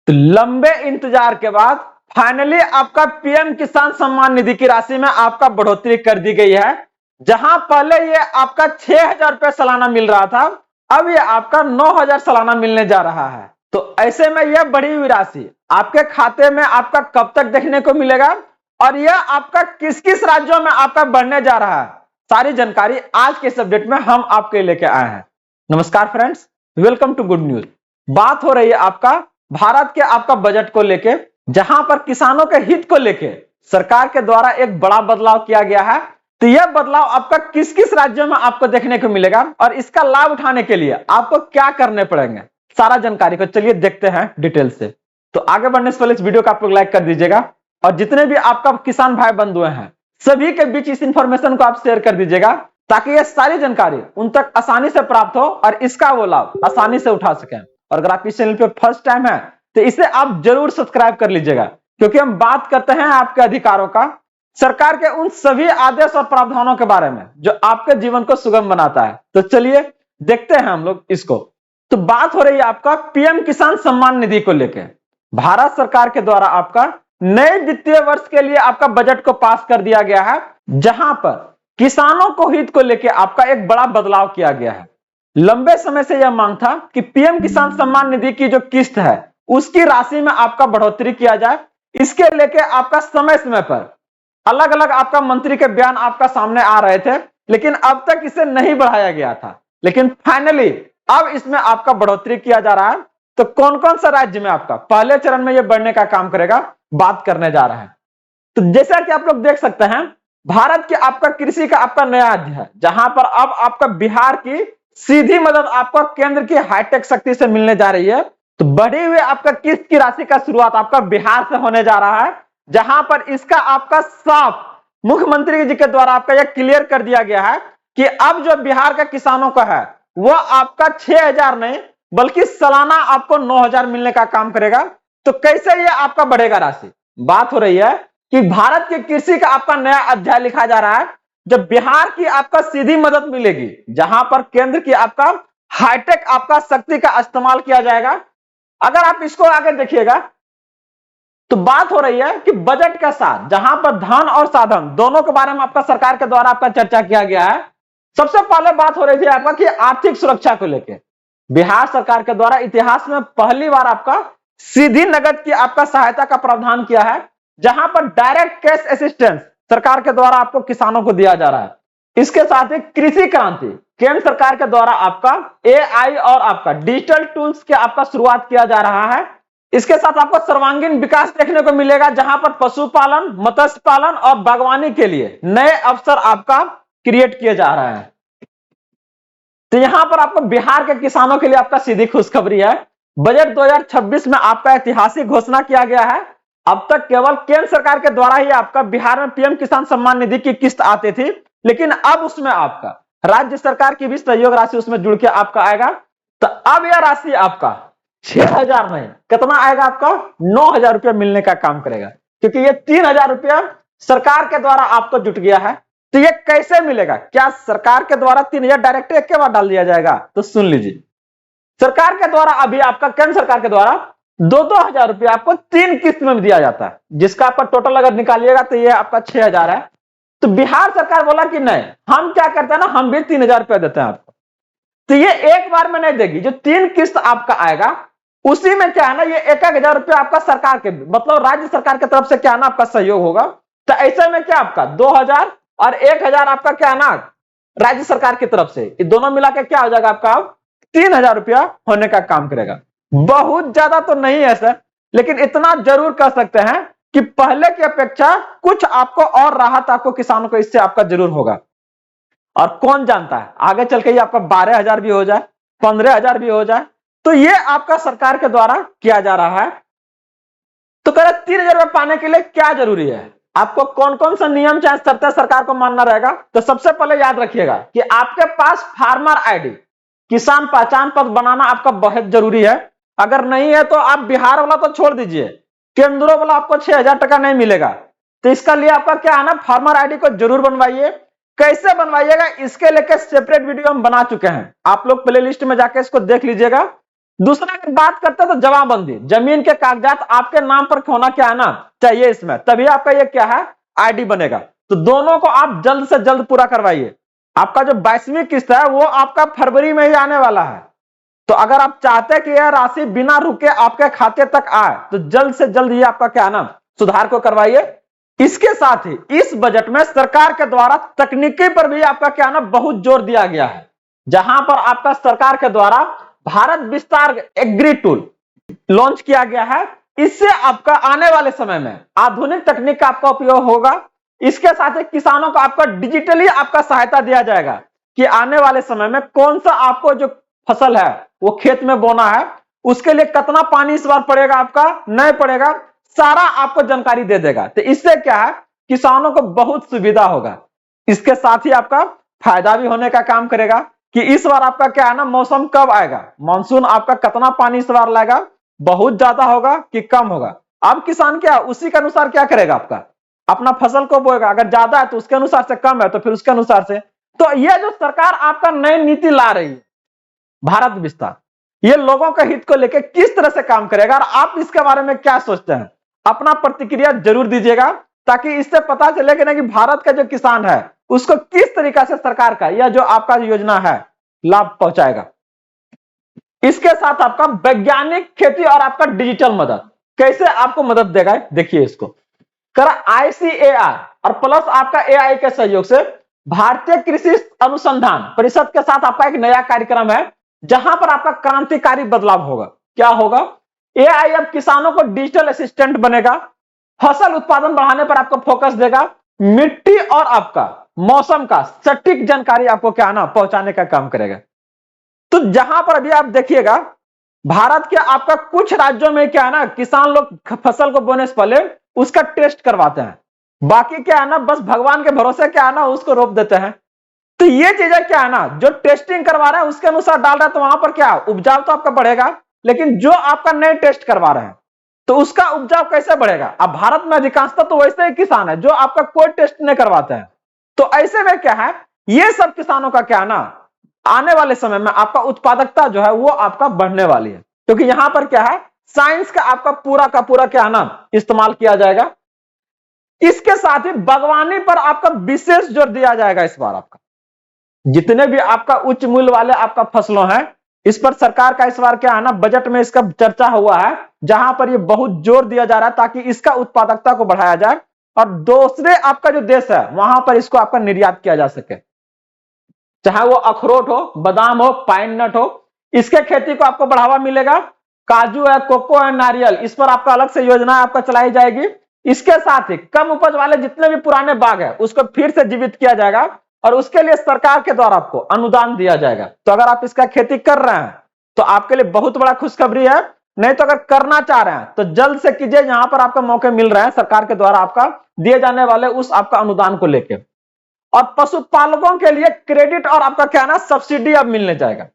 तो लंबे इंतजार के बाद फाइनली आपका पीएम किसान सम्मान निधि की राशि में आपका बढ़ोतरी कर दी गई है। जहां पहले ये आपका 6,000 रुपए सालाना मिल रहा था, अब ये आपका 9,000 सालाना मिलने जा रहा है। तो ऐसे में यह बढ़ी हुई राशि आपके खाते में आपका कब तक देखने को मिलेगा और यह आपका किस किस राज्यों में आपका बढ़ने जा रहा है, सारी जानकारी आज के इस अपडेट में हम आपके लेके आए हैं। नमस्कार friends, welcome to good news. बात हो रही है आपका भारत के आपका बजट को लेके, जहां पर किसानों के हित को लेके सरकार के द्वारा एक बड़ा बदलाव किया गया है। तो यह बदलाव आपका किस किस राज्यों में आपको देखने को मिलेगा और इसका लाभ उठाने के लिए आपको क्या करने पड़ेंगे, सारा जानकारी को चलिए देखते हैं डिटेल से। तो आगे बढ़ने से पहले इस वीडियो को आप लोग लाइक कर दीजिएगा और जितने भी आपका किसान भाई बंधु हैं सभी के बीच इस इंफॉर्मेशन को आप शेयर कर दीजिएगा, ताकि यह सारी जानकारी उन तक आसानी से प्राप्त हो और इसका वो लाभ आसानी से उठा सकें। और अगर आप इस चैनल पे फर्स्ट टाइम है तो इसे आप जरूर सब्सक्राइब कर लीजिएगा, क्योंकि हम बात करते हैं आपके अधिकारों का, सरकार के उन सभी आदेश और प्रावधानों के बारे में जो आपके जीवन को सुगम बनाता है। तो चलिए देखते हैं हम लोग इसको। तो बात हो रही है आपका पीएम किसान सम्मान निधि को लेकर। भारत सरकार के द्वारा आपका नए वित्तीय वर्ष के लिए आपका बजट को पास कर दिया गया है, जहां पर किसानों को हित को लेकर आपका एक बड़ा बदलाव किया गया है। लंबे समय से यह मांग था कि पीएम किसान सम्मान निधि की जो किस्त है उसकी राशि में आपका बढ़ोतरी किया जाए। इसके लेके आपका समय समय पर अलग अलग आपका मंत्री के बयान आपका सामने आ रहे थे, लेकिन अब तक इसे नहीं बढ़ाया गया था। लेकिन फाइनली अब इसमें आपका बढ़ोतरी किया जा रहा है। तो कौन कौन सा राज्य में आपका पहले चरण में यह बढ़ने का काम करेगा, बात करने जा रहे हैं। तो जैसा कि आप लोग देख सकते हैं, भारत के आपका कृषि का आपका नया अध्याय है, जहां पर अब आपका बिहार की सीधी मदद आपको केंद्र की हाईटेक शक्ति से मिलने जा रही है। तो बढ़ी हुई आपका किस्त की राशि का शुरुआत आपका बिहार से होने जा रहा है, जहां पर इसका आपका साफ मुख्यमंत्री जी के द्वारा आपका यह क्लियर कर दिया गया है कि अब जो बिहार के किसानों का है वह आपका 6,000 नहीं बल्कि सालाना आपको 9,000 मिलने का काम करेगा। तो कैसे यह आपका बढ़ेगा राशि, बात हो रही है कि भारत के कृषि का आपका नया अध्याय लिखा जा रहा है, जब बिहार की आपका सीधी मदद मिलेगी, जहां पर केंद्र की आपका हाईटेक आपका शक्ति का इस्तेमाल किया जाएगा। अगर आप इसको आगे देखिएगा तो बात हो रही है कि बजट के साथ जहां पर धन और साधन दोनों के बारे में आपका सरकार के द्वारा आपका चर्चा किया गया है। सबसे पहले बात हो रही थी आपका कि आर्थिक सुरक्षा को लेकर बिहार सरकार के द्वारा इतिहास में पहली बार आपका सीधी नगद की आपका सहायता का प्रावधान किया है, जहां पर डायरेक्ट कैश असिस्टेंस सरकार के द्वारा आपको किसानों को दिया जा रहा है। इसके साथ ही कृषि क्रांति केंद्र सरकार के द्वारा आपका एआई और आपका डिजिटल टूल्स के आपका शुरुआत किया जा रहा है। इसके साथ आपको सर्वांगीण विकास देखने को मिलेगा, जहां पर पशुपालन, मत्स्य पालन और बागवानी के लिए नए अवसर आपका क्रिएट किए जा रहे हैं। तो यहां पर आपको बिहार के किसानों के लिए आपका सीधी खुशखबरी है। बजट 2026 में आपका ऐतिहासिक घोषणा किया गया है। अब तक केवल केंद्र सरकार के द्वारा ही आपका बिहार में पीएम किसान सम्मान निधि की किस्त आती थी, लेकिन अब उसमें आपका राज्य सरकार की भी सहयोग राशि उसमें जुड़ के आपका आएगा। तो अब यह राशि आपका 6,000 नहीं, कितना आएगा आपका 9,000 रुपया मिलने का काम करेगा, क्योंकि ये 3,000 रुपया सरकार के द्वारा आपको जुट गया है। तो ये कैसे मिलेगा, क्या सरकार के द्वारा 3,000 डायरेक्ट एक के बाद डाल दिया जाएगा? तो सुन लीजिए, सरकार के द्वारा अभी आपका केंद्र सरकार के द्वारा 2-2 हजार रुपया आपको 3 किस्त में दिया जाता है, जिसका आपका टोटल अगर निकालिएगा तो ये आपका 6,000 है। तो बिहार सरकार बोला कि नहीं, हम क्या करते हैं ना, हम भी 3,000 रुपया देते हैं आपको। तो ये एक बार में नहीं देगी, जो 3 किस्त आपका आएगा उसी में क्या है ना, ये 1,000 रुपया आपका सरकार के मतलब राज्य सरकार की तरफ से क्या है ना आपका सहयोग होगा। तो ऐसे में क्या आपका 2,000 और 1,000 आपका क्या है ना राज्य सरकार की तरफ से, ये दोनों मिला के क्या हो जाएगा आपका 3,000 रुपया होने का काम करेगा। बहुत ज्यादा तो नहीं है सर, लेकिन इतना जरूर कह सकते हैं कि पहले की अपेक्षा कुछ आपको और राहत आपको किसानों को इससे आपका जरूर होगा। और कौन जानता है आगे चल के ये आपका 12,000 भी हो जाए, 15,000 भी हो जाए। तो ये आपका सरकार के द्वारा किया जा रहा है। तो कह रहे 3,000 रुपये पाने के लिए क्या जरूरी है, आपको कौन कौन सा नियम चाहे शर्तें सरकार को मानना रहेगा। तो सबसे पहले याद रखिएगा कि आपके पास फार्मर आईडी किसान पहचान पत्र बनाना आपका बहुत जरूरी है। अगर नहीं है तो आप बिहार वाला तो छोड़ दीजिए, केंद्र वाला आपको 6,000 टका नहीं मिलेगा। तो इसका लिए आपका क्या है ना, फार्मर आईडी को जरूर बनवाइए। कैसे बनवाइएगा इसके लेकर सेपरेट वीडियो हम बना चुके हैं, आप लोग प्लेलिस्ट में जाके इसको देख लीजिएगा। दूसरा अगर बात करते हैं तो जमाबंदी, जमीन के कागजात आपके नाम पर होना क्या है ना चाहिए इसमें, तभी आपका ये क्या है आईडी बनेगा। तो दोनों को आप जल्द से जल्द पूरा करवाइए। आपका जो 22वीं किस्त है वो आपका फरवरी में ही आने वाला है। तो अगर आप चाहते हैं कि यह राशि बिना रुके आपके खाते तक आए तो जल्द से जल्द ये आपका क्या है ना सुधार को करवाइए। इसके साथ ही इस बजट में सरकार के द्वारा तकनीकी पर भी आपका क्या है ना बहुत जोर दिया गया है, जहां पर आपका सरकार के द्वारा भारत विस्तार एग्री टूल लॉन्च किया गया है। इससे आपका आने वाले समय में आधुनिक तकनीक का आपका उपयोग होगा। इसके साथ ही किसानों को आपका डिजिटली आपका सहायता दिया जाएगा कि आने वाले समय में कौन सा आपको जो फसल है वो खेत में बोना है, उसके लिए कितना पानी इस बार पड़ेगा, आपका नहीं पड़ेगा, सारा आपको जानकारी दे देगा। तो इससे क्या है किसानों को बहुत सुविधा होगा। इसके साथ ही आपका फायदा भी होने का काम करेगा कि इस बार आपका क्या है ना मौसम कब आएगा, मानसून आपका कितना पानी इस बार लाएगा, बहुत ज्यादा होगा कि कम होगा। अब किसान क्या उसी के अनुसार क्या करेगा, आपका अपना फसल को बोएगा, अगर ज्यादा है तो उसके अनुसार से, कम है तो फिर उसके अनुसार से। तो ये जो सरकार आपका नई नीति ला रही है भारत विस्तार, ये लोगों के हित को लेकर किस तरह से काम करेगा और आप इसके बारे में क्या सोचते हैं, अपना प्रतिक्रिया जरूर दीजिएगा ताकि इससे पता चले कि भारत का जो किसान है उसको किस तरीका से सरकार का यह जो आपका योजना है लाभ पहुंचाएगा। इसके साथ आपका वैज्ञानिक खेती और आपका डिजिटल मदद कैसे आपको मदद देगा, देखिए इसको कर आईसीएआर और प्लस आपका एआई के सहयोग से भारतीय कृषि अनुसंधान परिषद के साथ आपका एक नया कार्यक्रम है जहां पर आपका क्रांतिकारी बदलाव होगा। क्या होगा, एआई अब किसानों को डिजिटल असिस्टेंट बनेगा, फसल उत्पादन बढ़ाने पर आपको फोकस देगा, मिट्टी और आपका मौसम का सटीक जानकारी आपको क्या ना पहुंचाने का काम करेगा। तो जहां पर अभी आप देखिएगा भारत के आपका कुछ राज्यों में क्या है ना किसान लोग फसल को बोने से पहले उसका टेस्ट करवाते हैं, बाकी क्या है ना बस भगवान के भरोसे क्या है ना उसको रोप देते हैं। तो ये चीजें क्या है ना जो टेस्टिंग करवा रहे हैं उसके अनुसार डाल रहे हैं, तो वहां पर क्या उपजाऊ तो आपका बढ़ेगा, लेकिन जो आपका नए टेस्ट करवा रहे हैं तो उसका उपजाऊ कैसे बढ़ेगा। अब भारत में अधिकांशतः तो वैसे ही किसान है जो आपका कोई टेस्ट नहीं करवाते हैं। तो ऐसे में क्या है ये सब किसानों का क्या है ना आने वाले समय में आपका उत्पादकता जो है वो आपका बढ़ने वाली है, क्योंकि यहां पर क्या है साइंस का आपका पूरा का पूरा क्या है ना इस्तेमाल किया जाएगा। इसके साथ ही बागवानी पर आपका विशेष जोर दिया जाएगा। इस बार आपका जितने भी आपका उच्च मूल्य वाले आपका फसलों हैं इस पर सरकार का इस बार क्या है ना बजट में इसका चर्चा हुआ है, जहां पर ये बहुत जोर दिया जा रहा है ताकि इसका उत्पादकता को बढ़ाया जाए और दूसरे आपका जो देश है वहां पर इसको आपका निर्यात किया जा सके, चाहे वो अखरोट हो, बादाम हो, पाइन नट हो, इसके खेती को आपको बढ़ावा मिलेगा। काजू है, कोको है, नारियल, इस पर आपका अलग से योजना आपका चलाई जाएगी। इसके साथ ही कम उपज वाले जितने भी पुराने बाग है उसको फिर से जीवित किया जाएगा और उसके लिए सरकार के द्वारा आपको अनुदान दिया जाएगा। तो अगर आप इसका खेती कर रहे हैं तो आपके लिए बहुत बड़ा खुशखबरी है, नहीं तो अगर करना चाह रहे हैं तो जल्द से कीजिए, यहां पर आपका मौके मिल रहे हैं सरकार के द्वारा आपका दिए जाने वाले उस आपका अनुदान को लेकर। और पशुपालकों के लिए क्रेडिट और आपका क्या ना सब्सिडी अब मिलने जाएगा।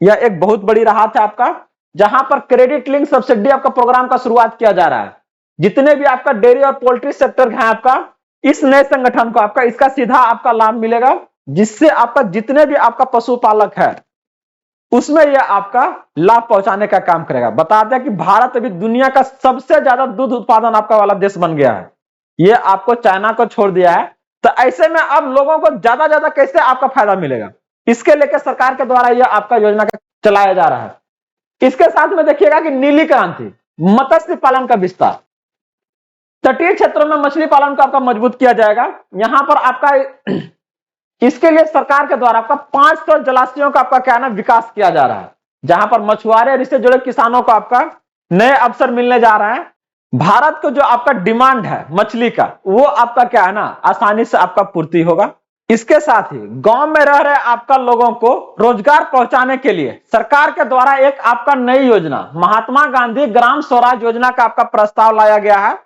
यह एक बहुत बड़ी राहत है आपका, जहां पर क्रेडिट लिंक सब्सिडी आपका प्रोग्राम का शुरुआत किया जा रहा है। जितने भी आपका डेयरी और पोल्ट्री सेक्टर है आपका इस नए संगठन को आपका इसका सीधा आपका लाभ मिलेगा, जिससे आपका जितने भी आपका पशुपालक है उसमें यह आपका लाभ पहुंचाने का काम करेगा। बता दें कि भारत अभी दुनिया का सबसे ज्यादा दूध उत्पादन आपका वाला देश बन गया है, यह आपको चाइना को छोड़ दिया है। तो ऐसे में अब लोगों को ज्यादा ज्यादा कैसे आपका फायदा मिलेगा, इसके लेकर सरकार के द्वारा यह आपका योजना चलाया जा रहा है। इसके साथ में देखिएगा कि नीली क्रांति मत्स्य पालन का विस्तार, तटीय क्षेत्रों में मछली पालन को आपका मजबूत किया जाएगा। यहां पर आपका इसके लिए सरकार के द्वारा आपका 500 जलाशयों का आपका क्या ना विकास किया जा रहा है, जहां पर मछुआरे और इससे जुड़े किसानों को आपका नए अवसर मिलने जा रहे हैं। भारत को जो आपका डिमांड है मछली का वो आपका क्या है ना आसानी से आपका पूर्ति होगा। इसके साथ ही गांव में रह रहे आपका लोगों को रोजगार पहुंचाने के लिए सरकार के द्वारा एक आपका नई योजना महात्मा गांधी ग्राम स्वराज योजना का आपका प्रस्ताव लाया गया है,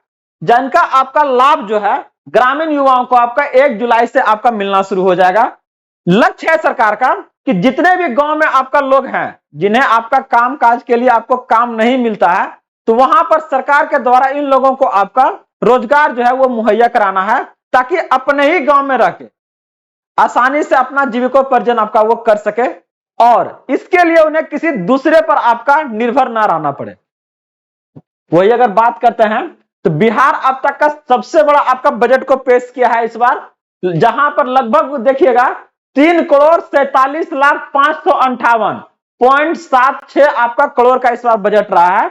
जिनका आपका लाभ जो है ग्रामीण युवाओं को आपका 1 जुलाई से आपका मिलना शुरू हो जाएगा। लक्ष्य है सरकार का कि जितने भी गांव में आपका लोग हैं जिन्हें आपका काम काज के लिए आपको काम नहीं मिलता है, तो वहां पर सरकार के द्वारा इन लोगों को आपका रोजगार जो है वो मुहैया कराना है, ताकि अपने ही गांव में रह के आसानी से अपना जीविकोपार्जन आपका वो कर सके और इसके लिए उन्हें किसी दूसरे पर आपका निर्भर ना रहना पड़े। वही अगर बात करते हैं तो बिहार अब तक का सबसे बड़ा आपका बजट को पेश किया है इस बार, जहां पर लगभग देखिएगा 3,47,558.76 आपका करोड़ का इस बार बजट रहा है,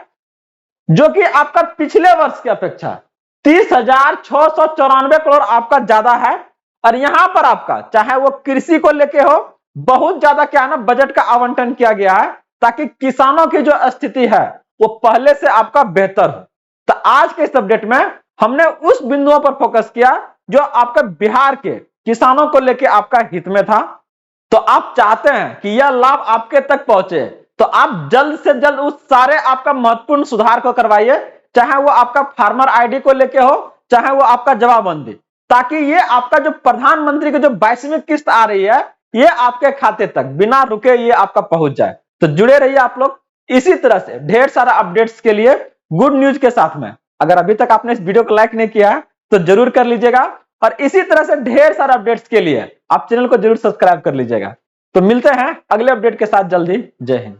जो कि आपका पिछले वर्ष की अपेक्षा 30,694 करोड़ आपका ज्यादा है। और यहां पर आपका चाहे वो कृषि को लेके हो, बहुत ज्यादा क्या है ना बजट का आवंटन किया गया है, ताकि किसानों की जो स्थिति है वो पहले से आपका बेहतर हो। तो आज के इस अपडेट में हमने उस बिंदुओं पर फोकस किया जो आपका बिहार के किसानों को लेके आपका हित में था। तो आप चाहते हैं कि यह लाभ आपके तक पहुंचे, तो आप जल्द से जल्द उस सारे आपका महत्वपूर्ण सुधार को करवाइए, चाहे वो आपका फार्मर आईडी को लेके हो, चाहे वो आपका जवाबबंदी, ताकि ये आपका जो प्रधानमंत्री की जो 22वीं किस्त आ रही है ये आपके खाते तक बिना रुके ये आपका पहुंच जाए। तो जुड़े रहिए आप लोग इसी तरह से ढेर सारा अपडेट्स के लिए गुड न्यूज के साथ में। अगर अभी तक आपने इस वीडियो को लाइक नहीं किया है तो जरूर कर लीजिएगा, और इसी तरह से ढेर सारे अपडेट्स के लिए आप चैनल को जरूर सब्सक्राइब कर लीजिएगा। तो मिलते हैं अगले अपडेट के साथ जल्दी। जय हिंद।